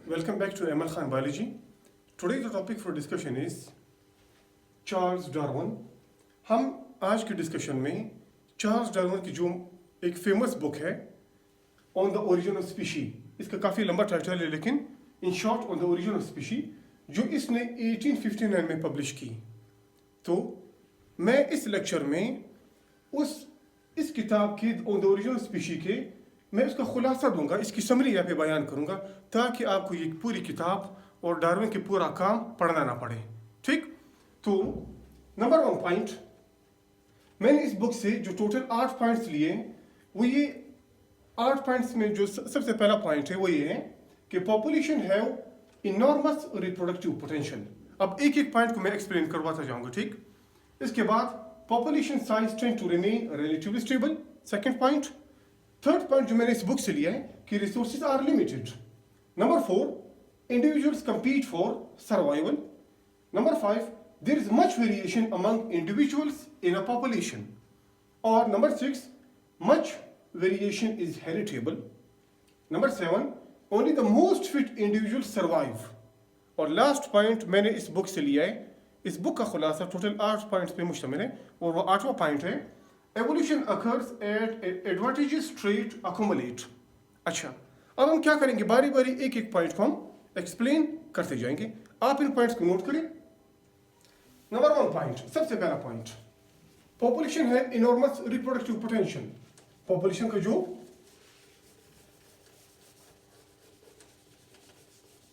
Welcome back to Amal Khan Biology. Today the topic for discussion is Charles Darwin. हम आज के discussion में Charles Darwin की जो एक फेमस बुक है on the origin of species, इसका काफ़ी लंबा टाइटल है लेकिन in short on the origin of species, जो इसने 1859 में पब्लिश की. तो मैं इस लेक्चर में इस किताब की on the origin of species के मैं उसका खुलासा दूंगा, इसकी समरी यहाँ पे बयान करूंगा ताकि आपको ये पूरी किताब और डार्विन के पूरा काम पढ़ना ना पड़े. ठीक, तो नंबर 1 पॉइंट मैंने इस बुक से जो टोटल 8 पॉइंट्स लिए वो ये 8 पॉइंट्स में जो सबसे पहला पॉइंट है वो ये है कि population have enormous reproductive potential. अब एक एक पॉइंट को मैं एक्सप्लेन करवाता जाऊंगा. ठीक, इसके बाद population size tend to remain relatively stable, second point. Third point जो मैंने इस बुक से लिया है कि resources are limited. Number 4 individuals compete for survival. Number 5 there is much variation among individuals in a population. Or number 6 much variation is heritable. Number 7 only the most fit individuals survive. और last point मैंने इस book से लिया है, इस book का खुलासा total 8 points पे मुश्तमिल है और वो 8वां पॉइंट है evolution occurs at advantages trait accumulate. अच्छा, अब हम क्या करेंगे, बारी बारी एक एक पॉइंट को हम एक्सप्लेन करते जाएंगे. आप इन पॉइंट्स को नोट करें. नंबर 1 पॉइंट, सबसे पहला पॉइंट, पॉपुलेशन है इनॉर्मस रिप्रोडक्टिव पोटेंशियल. पॉपुलेशन का जो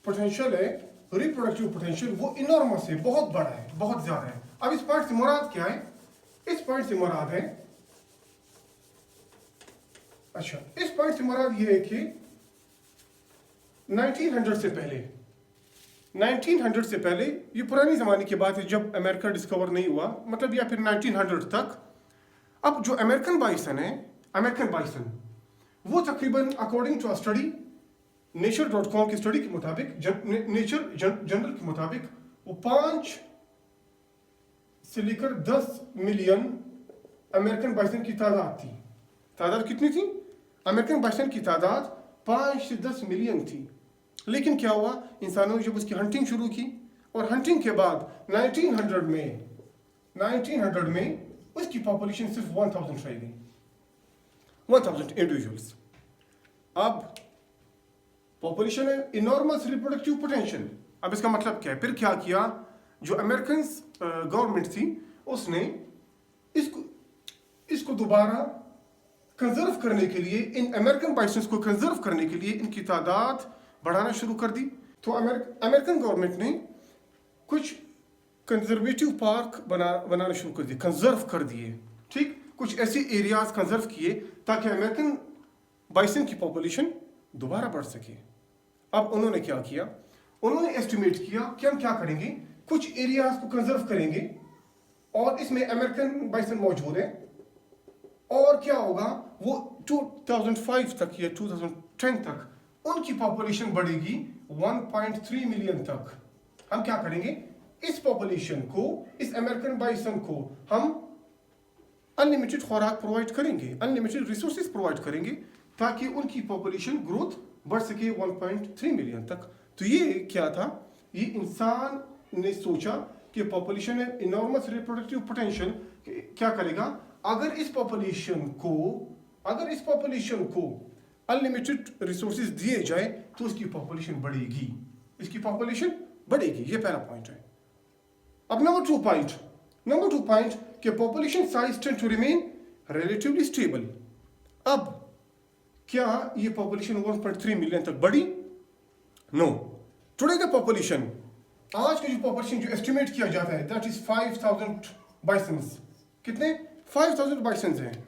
पोटेंशियल है, रिप्रोडक्टिव पोटेंशियल, वो इनॉर्मस है, बहुत बड़ा है, बहुत ज्यादा है. अब इस पॉइंट से मुराद क्या है? इस पॉइंट से मुराद है, अच्छा इस पॉइंट से मुराद ये है कि 1900 से पहले, 1900 से पहले, ये पुरानी ज़माने की बात है जब अमेरिका डिस्कवर नहीं हुआ, मतलब या फिर 1900 तक. अब जो अमेरिकन बाइसन है, अमेरिकन बाइसन, वो तकरीबन अकॉर्डिंग टू स्टडी nature.com की स्टडी के मुताबिक, नेचर जनरल के मुताबिक, वो 5 से लेकर 10 मिलियन अमेरिकन बाइसन की तादाद थी. तादाद कितनी थी? अमेरिकन बाइसन की तादाद 5 से 10 मिलियन थी. लेकिन क्या हुआ, इंसानों ने जब उसकी हंटिंग शुरू की और हंटिंग के बाद 1900 में उसकी पॉपुलेशन सिर्फ 1000 रह गई, 1000 इंडिविजुअल्स. अब पॉपुलेशन है इनॉर्मस रिप्रोडक्टिव पोटेंशियल. अब इसका मतलब क्या है? फिर क्या किया, जो अमेरिकन गवर्नमेंट थी उसने इसको दोबारा कंजर्व करने के लिए, इन अमेरिकन बाइसन्स को कंजर्व करने के लिए इनकी तादाद बढ़ाना शुरू कर दी. तो अमेरिकन गवर्नमेंट ने कुछ कंजर्वेटिव पार्क बनाना शुरू कर दिए, कंजर्व कर दिए. ठीक, कुछ ऐसे एरियाज कंजर्व किए ताकि अमेरिकन बाइसन की पॉपुलेशन दोबारा बढ़ सके. अब उन्होंने क्या किया, उन्होंने एस्टिमेट किया कि हम क्या करेंगे, कुछ एरियाज को कंजर्व करेंगे और इसमें अमेरिकन बाइसन मौजूद है, और क्या होगा, वो 2005 तक या 2010 तक उनकी पॉपुलेशन बढ़ेगी 1.3 मिलियन तक. हम क्या करेंगे, इस पॉपुलेशन को, इस अमेरिकन बाइसन को हम अनलिमिटेड खुराक प्रोवाइड करेंगे, अनलिमिटेड रिसोर्सेज प्रोवाइड करेंगे ताकि उनकी पॉपुलेशन ग्रोथ बढ़ सके 1.3 मिलियन तक. तो ये क्या था, ये इंसान ने सोचा कि पॉपुलेशन है इनॉर्मस रिप्रोडक्टिव पोटेंशियल, क्या करेगा, अगर इस पॉपुलेशन को अनलिमिटेड रिसोर्सेज दिए जाए तो इसकी पॉपुलेशन बढ़ेगी, इसकी पॉपुलेशन बढ़ेगी. ये पहला पॉइंट है. अब नंबर 2 पॉइंट कि population size tend to remain relatively stable. अब क्या ये पॉपुलेशन 1.3 मिलियन तक बढ़ी? नो. टुडे द पॉपुलेशन, आज की जो पॉपुलेशन जो एस्टिमेट किया जाता है, दैट इज 5000 बाइसन्स. कितने? 5000 बाइसन्स हैं.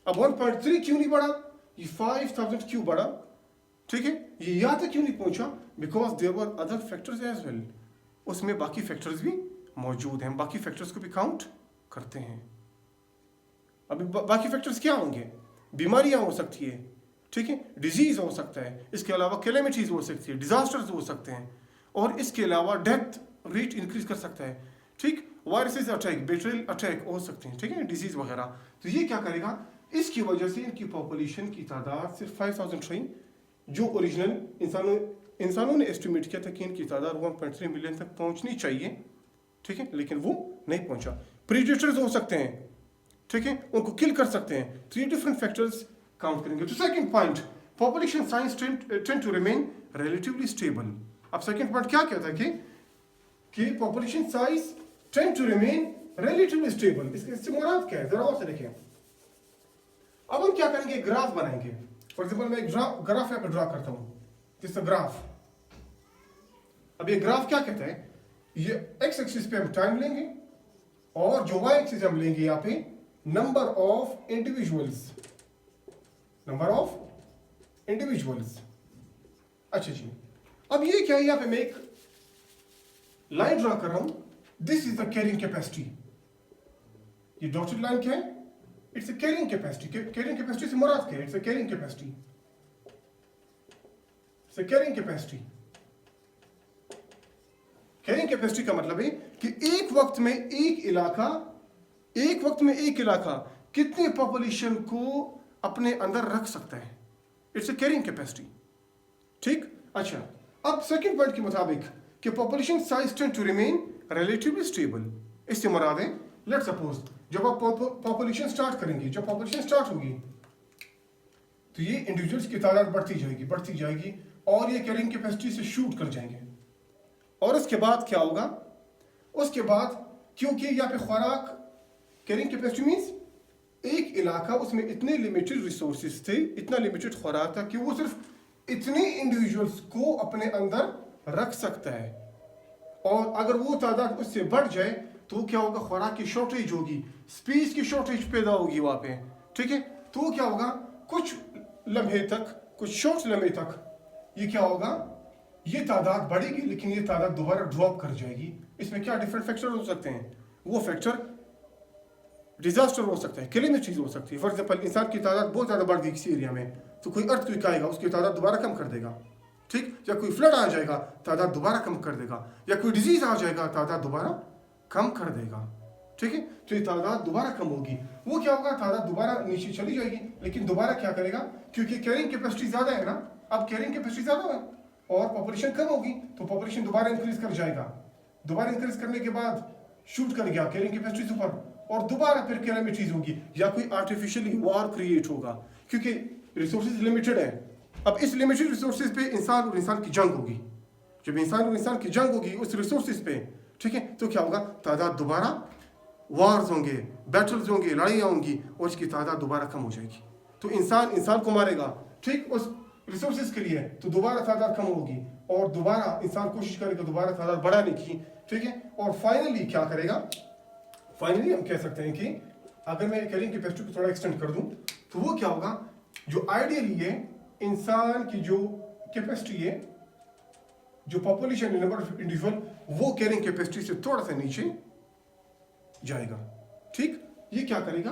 अब 1.3 क्यों नहीं बढ़ा, ये 5000 क्यों बढ़ा? ठीक है, ये यहाँ तक क्यों नहीं पहुंचा? Because there were other factors as well. उसमें बाकी फैक्टर्स भी मौजूद हैं, बाकी फैक्टर्स को भी काउंट करते हैं. अभी बाकी फैक्टर्स क्या होंगे? बीमारियां हो सकती है, ठीक है, डिजीज हो सकता है, इसके अलावा कैलेमिटीज हो सकती है, डिजास्टर्स हो सकते हैं, और इसके अलावा डेथ रेट इंक्रीज कर सकता है. ठीक, वायरसेस अटैक, बैक्टीरियल अटैक हो सकते हैं, ठीक है, डिजीज वगैरह. तो ये क्या करेगा, इसकी वजह से इनकी पॉपुलेशन की तादाद सिर्फ 5000 रही, जो ओरिजिनल इंसानों ने एस्टिमेट किया था कि इनकी तादाद 1.3 मिलियन तक पहुंचनी चाहिए, ठीक है, लेकिन वो नहीं पहुंचा। प्रीडेटर्स हो सकते हैं, ठीक है, उनको किल कर सकते हैं। तो ये डिफरेंट फैक्टर्स काउंट करेंगे। तो second point, population size tend to remain relatively stable. अब सेकंड पॉइंट क्या कहता है कि population size tend to remain relatively stable. इससे मुराद क्या है, जरा और से देखें। अब हम क्या करेंगे, ग्राफ बनाएंगे। फॉर एग्जाम्पल मैं एक ग्राफ यहाँ पे ड्रा करता हूं, दिस ग्राफ। अब ये ग्राफ क्या कहता है, ये एक्स एक्सिस पे हम टाइम लेंगे और जो वाई एक्सिस हम लेंगे यहाँ पे number of individuals, number of individuals. अच्छा जी, अब ये क्या है, यहाँ पे मैं एक लाइन ड्रा कर रहा हूं, this is the carrying capacity. ये डॉटेड लाइन क्या है, it's a carrying capacity. Carrying capacity से मुराद क्या है, it's a carrying capacity, it's a carrying capacity. Carrying capacity का मतलब है कि एक वक्त में एक इलाका कितने पॉपुलेशन को अपने अंदर रख सकता है, इट्स अ कैरिंग कैपेसिटी, ठीक। अच्छा, अब सेकंड पॉइंट के मुताबिक कि population size tend to remain relatively stable, इससे मुराद है, लेट सपोज जब आप पॉपुलेशन स्टार्ट करेंगे, जब पॉपुलेशन स्टार्ट होगी तो ये इंडिविजुअल्स की तादाद बढ़ती जाएगी और ये कैरिंग कैपेसिटी से शूट कर जाएंगे। और उसके बाद क्या होगा, उसके बाद क्योंकि यहाँ पे खुराक, कैरिंग कैपेसिटी मीन्स एक इलाका, उसमें इतने लिमिटेड रिसोर्सेज थे, इतना लिमिटेड खुराक था कि वो सिर्फ इतने इंडिविजुअल्स को अपने अंदर रख सकता है। और अगर वो तादाद उससे बढ़ जाए तो क्या होगा, खुराक की शॉर्टेज होगी, स्पेस की शॉर्टेज पैदा होगी वहां पे, ठीक है। तो क्या होगा, कुछ लम्हे तक, कुछ शॉर्ट लम्हे तक ये क्या होगा, ये तादाद बढ़ेगी लेकिन ये तादाद दोबारा ड्रॉप कर जाएगी। इसमें क्या डिफरेंट फैक्टर हो सकते हैं, वो फैक्टर डिजास्टर हो सकता है, कैलेमिटीज हो सकती है। फॉर एग्जाम्पल इंसान की तादाद बहुत ज़्यादा बढ़ गई किसी एरिया में, तो कोई अर्थक्वेक आएगा, उसकी तादाद दोबारा कम कर देगा, ठीक। या कोई फ्लड आ जाएगा, तादाद दोबारा कम कर देगा, या कोई डिजीज आ जाएगा, तादाद दोबारा कम कर देगा, ठीक है। तो ये तादाद दोबारा कम होगी, वो क्या होगा, तादाद दोबारा नीचे चली जाएगी, लेकिन दोबारा क्या करेगा, क्योंकि कैरिंग कैपेसिटी ज़्यादा है ना, अब कैरिंग कैपेसिटी ज़्यादा है और पॉपुलेशन कम होगी, तो पॉपुलेशन दोबारा इंक्रीज कर जाएगा। दोबारा इंक्रीज करने के बाद शूट कर गया कैरिंग कैपेसिटी ऊपर, और दोबारा फिर कैलेमिटीज होगी या कोई आर्टिफिशियली वॉर क्रिएट होगा, क्योंकि रिसोर्सेज लिमिटेड है। अब इस लिमिटेड रिसोर्सेज पे इंसान और इंसान की जंग होगी, जब इंसान और इंसान की जंग होगी उस रिसोर्सेज पे, ठीक है, तो क्या होगा, तादाद दोबारा, वॉर्स होंगे, बैटल्स होंगे, लड़ाइयाँ होंगी और इसकी तादाद दोबारा कम हो जाएगी। तो इंसान को मारेगा, ठीक, उस रिसोर्सेज के लिए, तो दोबारा तादाद कम होगी और दोबारा इंसान कोशिश करेगा दोबारा तादाद बढ़ाने की, ठीक है। और फाइनली क्या करेगा, फाइनली हम कह सकते हैं कि अगर मैं कैरिंग कैपेसिटी को थोड़ा एक्सटेंड कर दूं तो वो क्या होगा, जो आइडियली है इंसान की जो कैपेसिटी है, जो पॉपुलेशन नंबर ऑफ इंडिविजुअल, वो कैरिंग कैपेसिटी से थोड़ा सा नीचे जाएगा, ठीक। ये क्या करेगा,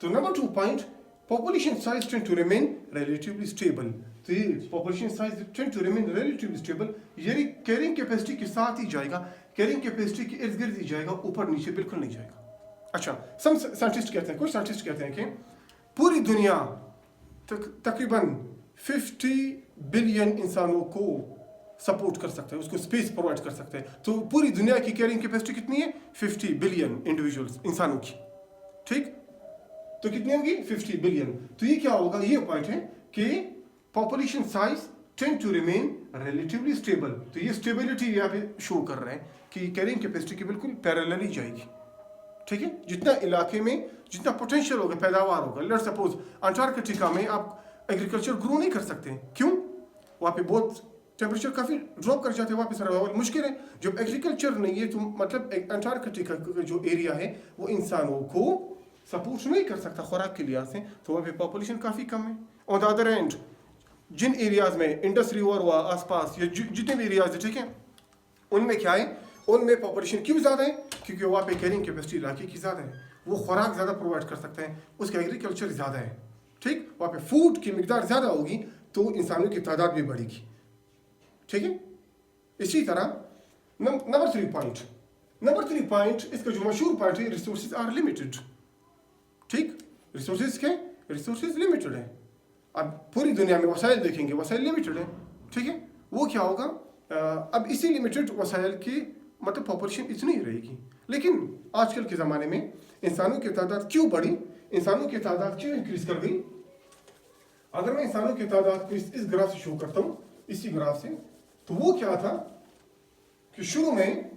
तो number 2 point, population size tend to remain relatively stable. तो ये population size tend to remain relatively stable, यानी कैरिंग कैपेसिटी के साथ ही जाएगा, कैरिंग कैपेसिटी के इर्द गिर्द ही जाएगा, ऊपर नीचे बिल्कुल नहीं जाएगा। अच्छा, सम साइंटिस्ट कहते हैं, कुछ साइंटिस्ट कहते हैं कि पूरी दुनिया तकरीबन 50 बिलियन इंसानों को सपोर्ट कर सकता है, उसको स्पेस प्रोवाइड कर सकता है। तो पूरी दुनिया की कैरिंग कैपेसिटी कितनी है, 50 बिलियन इंडिविजुअल्स, इंसानों की, ठीक। तो कितनी होगी, 50 बिलियन। तो ये क्या होगा, ये पॉइंट है कि population size tend to remain relatively stable. तो ये स्टेबिलिटी यहाँ पे शो कर रहा है कि कैरिंग कैपेसिटी की बिल्कुल पैरेलल ही जाएगी, ठीक है। जितना इलाके में जितना पोटेंशियल होगा, पैदावार होगा, लेट्स सपोज अंटार्कटिका में आप एग्रीकल्चर ग्रो नहीं कर सकते, क्यों, वहाँ पे बहुत टेम्परेचर काफ़ी ड्रॉप कर जाते हैं, वहाँ पे सर्वाइवल मुश्किल है। जब एग्रीकल्चर नहीं है तो मतलब अंटार्कटिका का जो एरिया है वो इंसानों को सपोर्ट नहीं कर सकता खुराक के लिहाज से, तो वहाँ पे पॉपुलेशन काफ़ी कम है। ऑन द अदर एंड जिन एरियाज में इंडस रिवर हुआ आसपास या जितने भी एरियाज है, ठीक है, उनमें क्या है, उनमें पॉपुलेशन क्यों ज़्यादा है, क्योंकि वहाँ पे कैरिंग कैपेसिटी इलाके की ज़्यादा है, वो खुराक ज़्यादा प्रोवाइड कर सकते हैं, उसका एग्रीकल्चर ज़्यादा है, ठीक। वहाँ पे फूड की मिकदार ज़्यादा होगी तो इंसानों की तादाद भी बढ़ेगी, ठीक है। इसी तरह नंबर 3 पॉइंट, इसका जो मशहूर पॉइंट है, रिसोर्सेज आर लिमिटेड, ठीक। रिसोर्सेज के, रिसोर्सेज लिमिटेड है। अब पूरी दुनिया में वसाइल देखेंगे, वसाइल लिमिटेड है, ठीक है। वो क्या होगा, अब इसी लिमिटेड वसाइल की मतलब पॉपुलेशन इतनी ही रहेगी। लेकिन आजकल के ज़माने में इंसानों की तादाद क्यों बढ़ी, इंसानों की तादाद क्यों इंक्रीज कर गई? अगर मैं इंसानों की तादाद को इस ग्राफ से शो करता हूँ, इसी ग्राफ से, तो वो क्या था कि शुरू में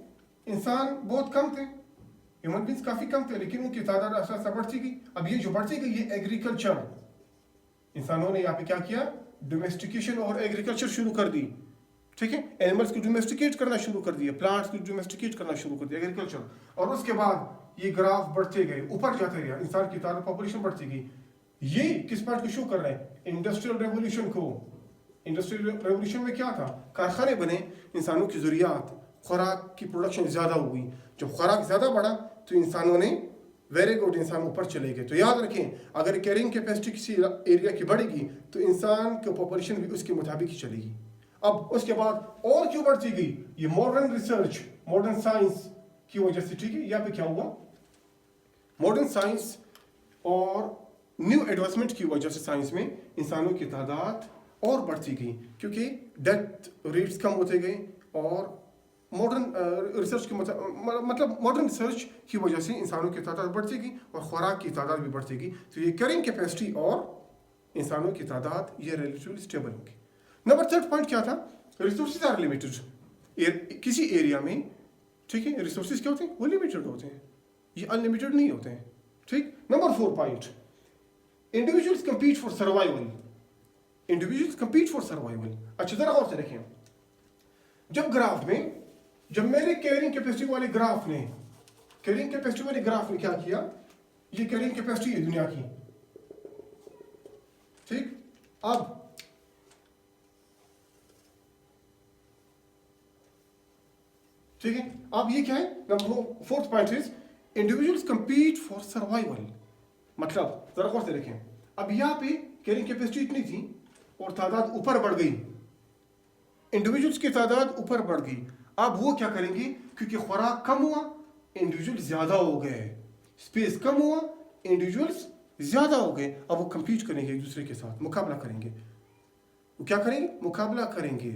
इंसान बहुत कम थे, ह्यूमन बींग्स काफ़ी कम थे, लेकिन उनकी तादाद आस्ता बढ़ती गई। अब ये जो बढ़ती गई, ये एग्रीकल्चर, इंसानों ने यहाँ पे क्या किया, डोमेस्टिकेशन और एग्रीकल्चर शुरू कर दी, ठीक है। एनिमल्स को डोमेस्टिकेट करना शुरू कर दिया, प्लांट्स को डोमेस्टिकेट करना शुरू कर दिया, एग्रीकल्चर। और उसके बाद ये ग्राफ बढ़ते गए, ऊपर जाते गया, इंसान की तादाद पॉपुलेशन बढ़ती गई। ये किस पार्ट को शो कर रहा है, इंडस्ट्रियल रेवोल्यूशन को। इंडस्ट्रियल रेवोल्यूशन में क्या था, कारखाने बने, इंसानों की ज़रूरियात, खुराक की प्रोडक्शन ज़्यादा हुई। जब खुराक ज़्यादा बढ़ा तो इंसानों ने वेरी गुड, इंसान ऊपर चले गए। तो याद रखें, अगर कैरिंग कैपेसिटी किसी एरिया की बढ़ेगी तो इंसान की पॉपुलेशन भी उसके मुताबिक ही चलेगी। अब उसके बाद और क्यों बढ़ती गई, ये मॉडर्न रिसर्च, मॉडर्न साइंस की वजह से, ठीक है। यहाँ पे क्या हुआ, मॉडर्न साइंस और न्यू एडवांसमेंट की वजह से साइंस में इंसानों की तादाद और बढ़ती गई, क्योंकि डेथ रेट्स कम होते गए और मॉडर्न रिसर्च की मतलब मॉडर्न रिसर्च की वजह से इंसानों की तादाद बढ़ती गई और खुराक की तादाद भी बढ़ती गई। तो ये कैरिंग कैपेसिटी और इंसानों की तादाद ये रिलेटिवली स्टेबल होगी। नंबर थर्ड पॉइंट क्या था, रिसोर्सेज आर लिमिटेड। किसी एरिया में, ठीक है, रिसोर्सेज क्या होते हैं, वो लिमिटेड होते हैं, ये अनलिमिटेड नहीं होते हैं, ठीक। Number four point, individuals compete for survival, individuals compete for survival. अच्छा जरा गौर से देखें, जब ग्राफ में, जब मेरे कैरिंग कैपेसिटी वाले ग्राफ ने, कैरिंग कैपेसिटी वाले ग्राफ ने क्या किया, ये कैरिंग कैपेसिटी है दुनिया की, ठीक। अब ठीक है, अब ये क्या है, number fourth point is individuals compete for survival. मतलब जरा गौर से देखें, अब यहां पे कैरिंग कैपेसिटी इतनी थी और तादाद ऊपर बढ़ गई, इंडिविजुअल्स की तादाद ऊपर बढ़ गई। अब वो क्या करेंगे, क्योंकि खुराक कम हुआ, इंडिविजुअल ज्यादा हो गए, स्पेस कम हुआ, इंडिविजुअल्स ज्यादा हो गए। अब वो कंपीट करेंगे एक दूसरे के साथ, मुकाबला करेंगे। वो क्या करेंगे, मुकाबला करेंगे।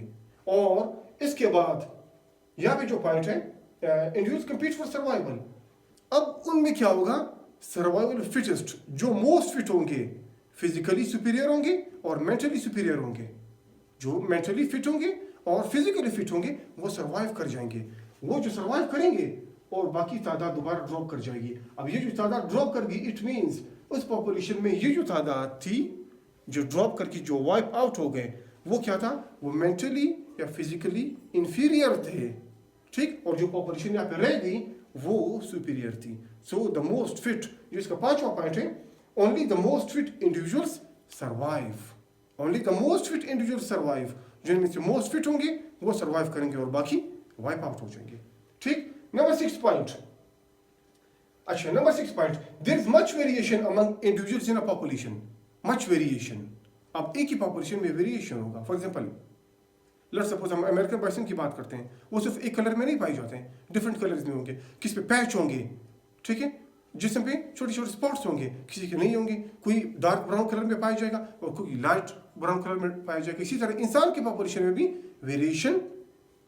और इसके बाद यहाँ पे जो पॉइंट है, इंडिविजुअल्स कंपीट फॉर सर्वाइवल। अब उनमें क्या होगा, सर्वाइवल फिटेस्ट, जो मोस्ट फिट होंगे, फिजिकली सुपीरियर होंगे और मेंटली सुपीरियर होंगे। जो मेंटली फिट होंगे और फिजिकली फिट होंगे वो सर्वाइव कर जाएंगे। वो जो सर्वाइव करेंगे और बाकी तादाद दोबारा ड्रॉप कर जाएगी। अब ये जो तादाद ड्रॉप कर गई, इट मीन्स उस पॉपुलेशन में ये जो तादाद थी जो ड्रॉप करके जो वाइप आउट हो गए, वो क्या था, वो मेंटली या फिजिकली इंफीरियर थे, ठीक। और जो पॉपुलेशन यहाँ पे रह गई वो सुपीरियर थी। सो द मोस्ट फिट, जो इसका पांचवा पॉइंट है, only the most fit individuals survive, only the most fit individuals survive. जिनमें से मोस्ट फिट होंगे वो सर्वाइव करेंगे और बाकी वाइप आउट हो जाएंगे, ठीक। नंबर सिक्स पॉइंट, अच्छा number six point, there is much variation among individuals in a population, much variation. अब एक ही पॉपुलेशन में वेरिएशन होगा। फॉर एग्जांपल, लेट्स सपोज हम अमेरिकन बाइसन की बात करते हैं, वो सिर्फ एक कलर में नहीं पाए जाते हैं, डिफरेंट कलर्स में होंगे, किस पे पैच होंगे, ठीक है, जिसम पे छोटे छोटे स्पॉट्स होंगे, किसी के नहीं होंगे, कोई डार्क ब्राउन कलर में पाया जाएगा और कोई लाइट ब्राउन कलर में पाया जाएगा। इसी तरह इंसान की पॉपुलेशन में भी वेरिएशन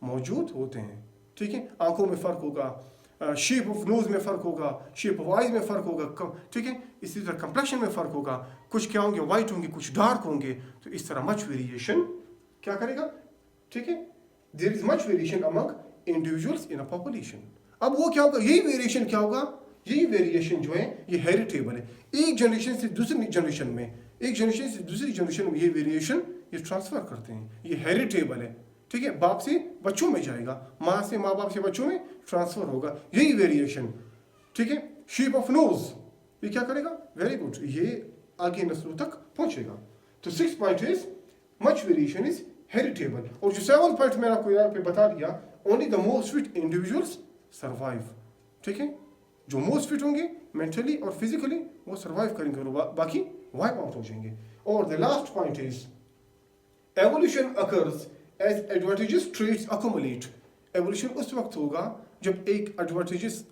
मौजूद होते हैं, ठीक है। आंखों में फ़र्क होगा, शेप ऑफ नोज में फ़र्क होगा, शेप ऑफ आइज में फ़र्क होगा, ठीक है। इसी तरह कंप्लेक्शन में फ़र्क होगा, कुछ क्या होंगे, वाइट होंगे, कुछ डार्क होंगे। तो इस तरह मच वेरिएशन क्या करेगा, ठीक है। There is much variation among individuals in a population. अब वो क्या होगा, यही वेरिएशन क्या होगा, यही वेरिएशन जो है ये हेरिटेबल है। एक जनरेशन से दूसरी जनरेशन में, एक जनरेशन से दूसरी जनरेशन में ये वेरिएशन ये ट्रांसफर करते हैं, ये हेरिटेबल है, ठीक है। बाप से बच्चों में जाएगा, माँ से, माँ बाप से बच्चों में ट्रांसफर होगा, यही वेरिएशन, ठीक है। शेप ऑफ नोज ये क्या करेगा, वेरी गुड, ये आगे नस्लों तक पहुंचेगा। तो six point is much variation is heritable. और जो सेवन पॉइंट मैंने आपको यहाँ पे बता दिया, only the most fit individuals survive, ठीक है। जो मोस्ट फिट होंगे मेंटली और फिजिकली वो सर्वाइव करेंगे और बाकी वाइप आउट हो जाएंगे। और the last point is evolution occurs as advantageous traits accumulate. Evolution उस वक्त होगा जब एक एडवांटेजेस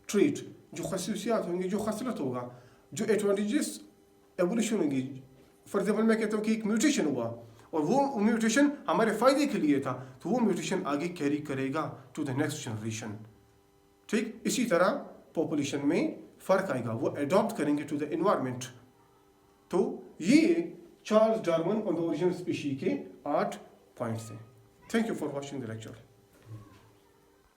ट्रेट, जो खसूसियात होंगी, जो खसलत होगा, जो एडवांटेजेस एवोल्यूशन होंगी, फॉर एग्जाम्पल मैं कहता हूँ कि एक म्यूटेशन हुआ और वो म्यूटेशन हमारे फायदे के लिए था, तो वो म्यूटेशन आगे कैरी करेगा टू द नेक्स्ट जनरेशन। ठीक इसी तरह पॉपुलेशन में फर्क आएगा, वो अडॉप्ट करेंगे टू द एनवायरमेंट। तो ये Charles Darwin on the origin of species के 8 पॉइंट्स हैं। Thank you for watching the lecture.